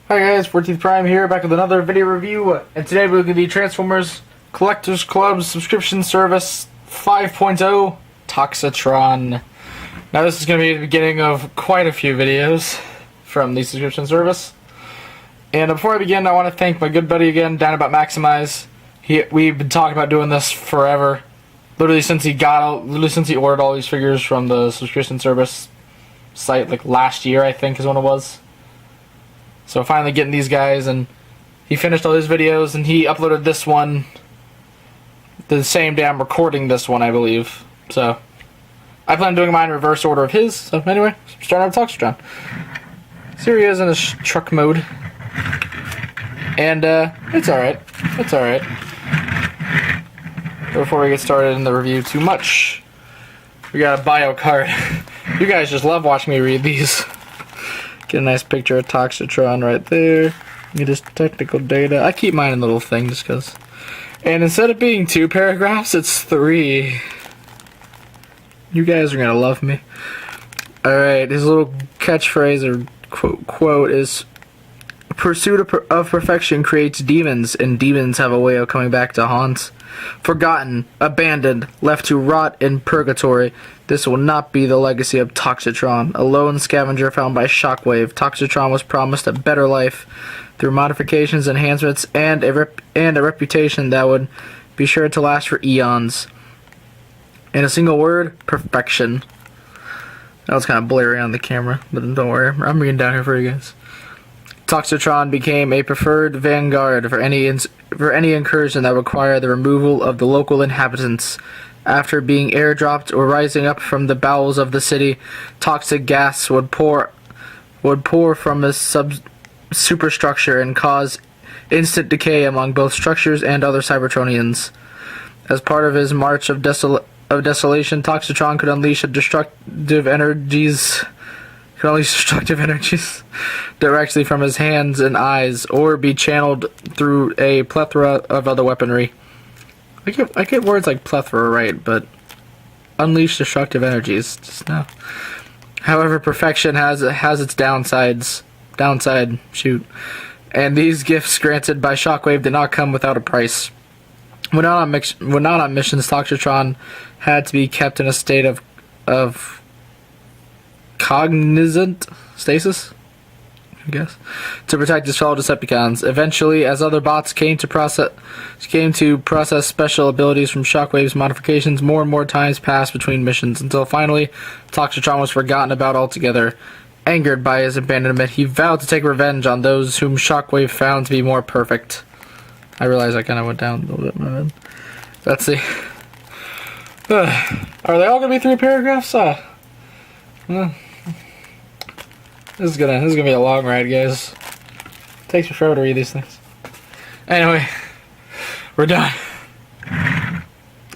Hi guys, 14th Prime here, back with another video review, and today we're going to be Transformers Collectors Club Subscription Service 5.0 Toxitron. Now this is going to be the beginning of quite a few videos from the subscription service. And before I begin, I want to thank my good buddy again, Dan about Maximize. We've been talking about doing this forever. Literally since he ordered all these figures from the subscription service site, like last year I think is when it was. So finally getting these guys, and he finished all his videos, and he uploaded this one the same day I'm recording this one, I believe. So I plan on doing mine in reverse order of his. So anyway, starting out with Toxitron. So here he is in his truck mode, and it's alright. It's alright. Before we get started in the review too much, we got a bio card. You guys just love watching me read these. Get a nice picture of Toxitron right there. Get his technical data. I keep mine in a little thing just because. And instead of being 2 paragraphs, it's 3. You guys are going to love me. Alright, his little catchphrase or quote is, "Pursuit of perfection creates demons, and demons have a way of coming back to haunt. Forgotten, abandoned, left to rot in purgatory. This will not be the legacy of Toxitron. A lone scavenger found by Shockwave, Toxitron was promised a better life through modifications, enhancements, and a reputation that would be sure to last for eons. In a single word, perfection." That was kind of blurry on the camera, but don't worry, I'm reading down here for you guys. Toxitron became a preferred vanguard for any incursion that required the removal of the local inhabitants. After being airdropped or rising up from the bowels of the city, toxic gas would pour from its superstructure and cause instant decay among both structures and other Cybertronians. As part of his march of desolation, Toxitron could unleash destructive energies directly from his hands and eyes, or be channeled through a plethora of other weaponry. I get words like plethora right, but unleash destructive energies, just no. However, perfection has its downside, shoot. And these gifts granted by Shockwave did not come without a price. When not on missions, Toxitron had to be kept in a state of cognizant stasis, I guess, to protect his fellow Decepticons. Eventually, as other bots came to process special abilities from Shockwave's modifications, more and more times passed between missions, until finally Toxitron was forgotten about altogether. Angered by his abandonment, he vowed to take revenge on those whom Shockwave found to be more perfect. I realize I kind of went down a little bit in my head. Let's see. Are they all going to be 3 paragraphs? This is gonna be a long ride, guys. It takes me forever to read these things. Anyway, we're done.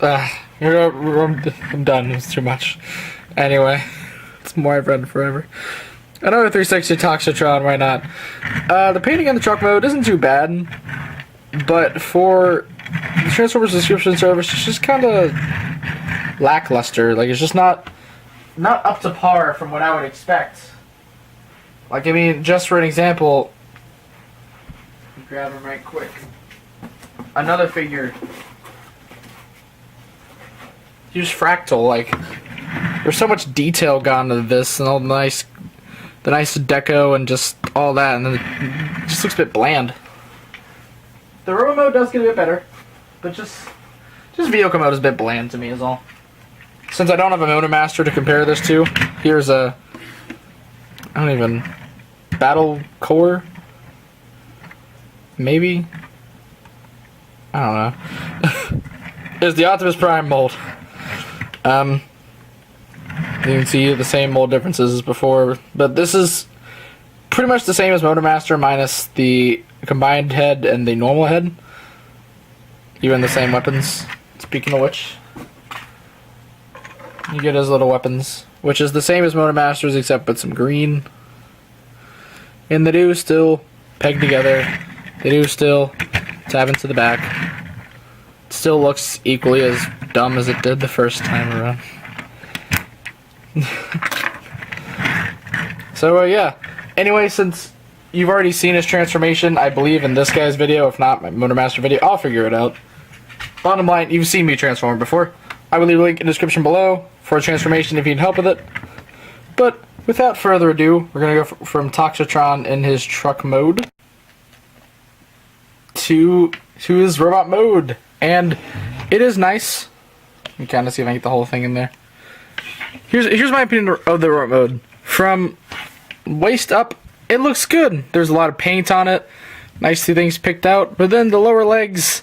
I'm done. It's too much. Anyway, it's more I've read forever. Another 360 Toxitron. Why not? The painting in the truck mode isn't too bad, but for the Transformers subscription service, it's just kind of lackluster. Like, it's just not up to par from what I would expect. Like, I mean, just for an example, grab him right quick. Another figure. Use Fractal. Like, there's so much detail gone into this, and all the nice deco and just all that, and then it just looks a bit bland. The Robo mode does get a bit better, but just vehicle mode is a bit bland to me, is all. Since I don't have a Motor Master to compare this to, here's a Battle Core? Maybe? I don't know. Is the Optimus Prime mold. You can see the same mold differences as before, but this is pretty much the same as Motor Master minus the combined head and the normal head. Even the same weapons. Speaking of which, you get his little weapons, which is the same as Motor Master's except with some green. And they do still peg together. They do still tab into the back. It still looks equally as dumb as it did the first time around. So yeah. Anyway, since you've already seen his transformation, I believe, in this guy's video. If not, my Motormaster video, I'll figure it out. Bottom line, you've seen me transform before. I will leave a link in the description below for a transformation if you need help with it. But without further ado, we're going to go from Toxitron in his truck mode to his robot mode. And it is nice. Let me kind of see if I can get the whole thing in there. Here's my opinion of the robot mode. From waist up, it looks good. There's a lot of paint on it. Nice things picked out. But then the lower legs...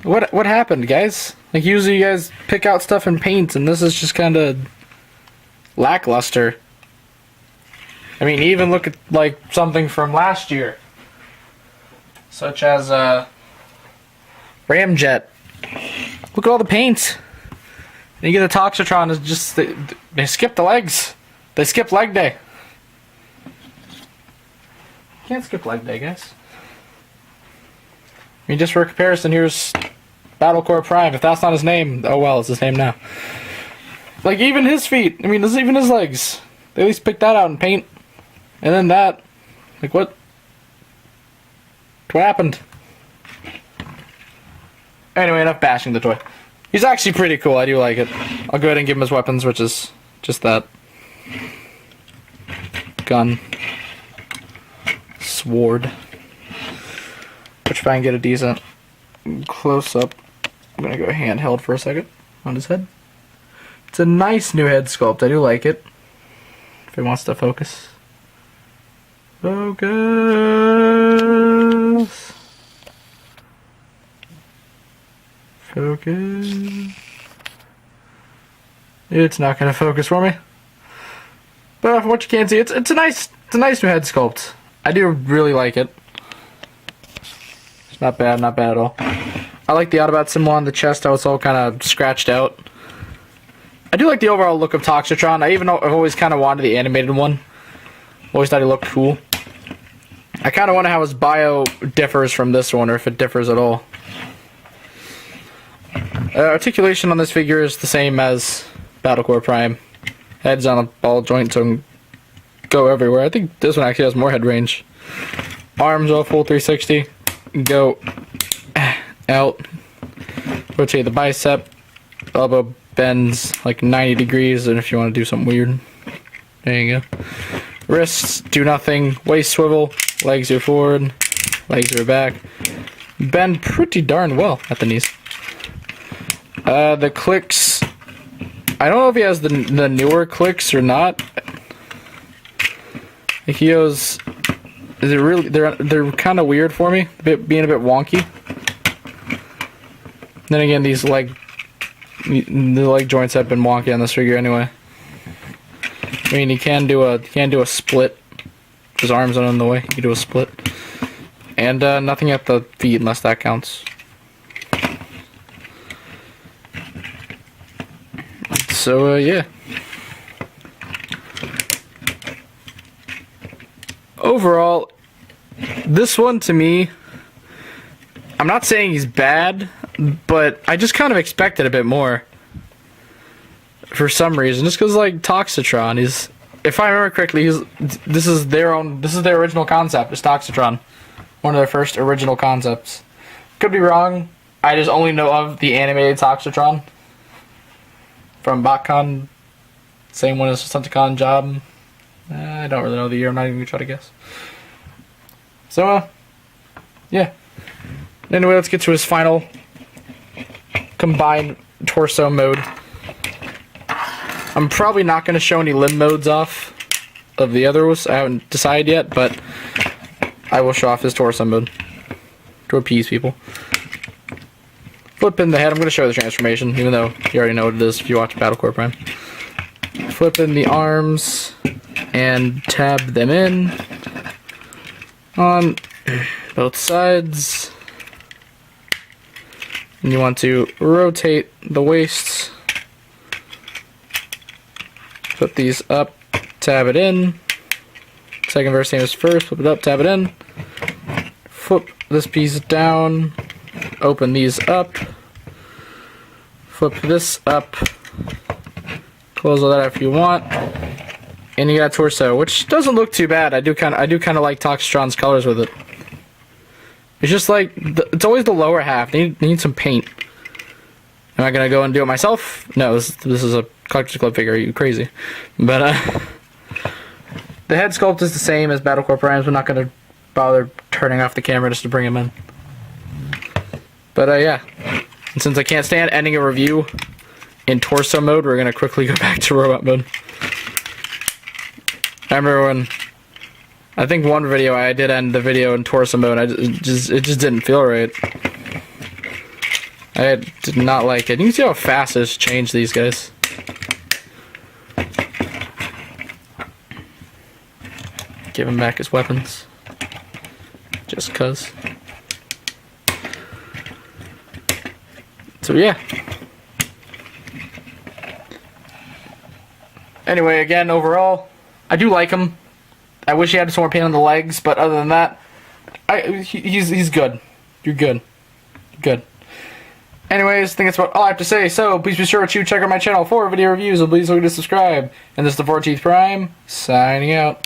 What happened, guys? Like, usually you guys pick out stuff and paint, and this is just kind of lackluster. I mean, even look at, like, something from last year. Such as, Ramjet. Look at all the paint. And you get the Toxitron, is just, they skipped the legs. They skipped leg day. You can't skip leg day, guys. I mean, just for comparison, here's Battlecore Prime. If that's not his name, oh well, it's his name now. Like, even his feet. I mean, this is even his legs. They at least picked that out in paint. And then that. Like, what? What happened? Anyway, enough bashing the toy. He's actually pretty cool. I do like it. I'll go ahead and give him his weapons, which is just that. Gun. Sword. Which, if I can get a decent close-up, I'm going to go handheld for a second on his head. It's a nice new head sculpt. I do like it. If it wants to focus. Focus! Focus. It's not going to focus for me. But from what you can see, it's a nice new head sculpt. I do really like it. Not bad, not bad at all. I like the Autobot symbol on the chest, how it's all kind of scratched out. I do like the overall look of Toxitron. I've always kind of wanted the animated one. Always thought he looked cool. I kind of wonder how his bio differs from this one, or if it differs at all. Articulation on this figure is the same as Battlecore Prime. Head's on a ball joint, so it can go everywhere. I think this one actually has more head range. Arms all full 360. Go out, rotate the bicep, elbow bends like 90 degrees, and if you want to do something weird, there you go. Wrists do nothing, waist swivel, legs are forward, legs are back, bend pretty darn well at the knees. The clicks, I don't know if he has the newer clicks or not. He goes... Is it really? They're kind of weird for me, being a bit wonky. Then again, the leg joints have been wonky on this figure anyway. I mean, he can do a split. His arms aren't in the way. He can do a split, and nothing at the feet unless that counts. So yeah. Overall, this one to me, I'm not saying he's bad, but I just kind of expected a bit more. For some reason, just because like Toxitron, if I remember correctly, this is their original concept. Is Toxitron, one of their first original concepts. Could be wrong. I just only know of the animated Toxitron from BotCon, same one as Stunticon Job. I don't really know the year. I'm not even going to try to guess. So, yeah. Anyway, let's get to his final combined torso mode. I'm probably not going to show any limb modes off of the others. I haven't decided yet, but I will show off his torso mode to appease people. Flipping the head. I'm going to show the transformation, even though you already know what it is if you watch Battlecore Prime. Flipping the arms and tab them in on both sides. And you want to rotate the waists. Flip these up, tab it in. Second verse same as first, flip it up, tab it in. Flip this piece down, open these up. Flip this up. Close all that if you want. and you got torso, which doesn't look too bad. I do kind of like Toxitron's colors with it. It's just like it's always the lower half. Need some paint. Am I gonna go and do it myself? No, this is a Collector's Club figure. Are you crazy? But the head sculpt is the same as Battlecore Prime's. We're not gonna bother turning off the camera just to bring him in. But yeah, and since I can't stand ending a review in torso mode, we're gonna quickly go back to robot mode. I remember when, I think one video I did end the video in torso mode. It just didn't feel right. I did not like it. You can see how fast it's changed these guys. Give him back his weapons. Just cuz. So yeah. Anyway, again, overall, I do like him. I wish he had some more paint on the legs, but other than that, he's good. You're good. Good. Anyways, I think that's about all I have to say. So please be sure to check out my channel for video reviews, and please don't forget to subscribe. And this is the 14th Prime, signing out.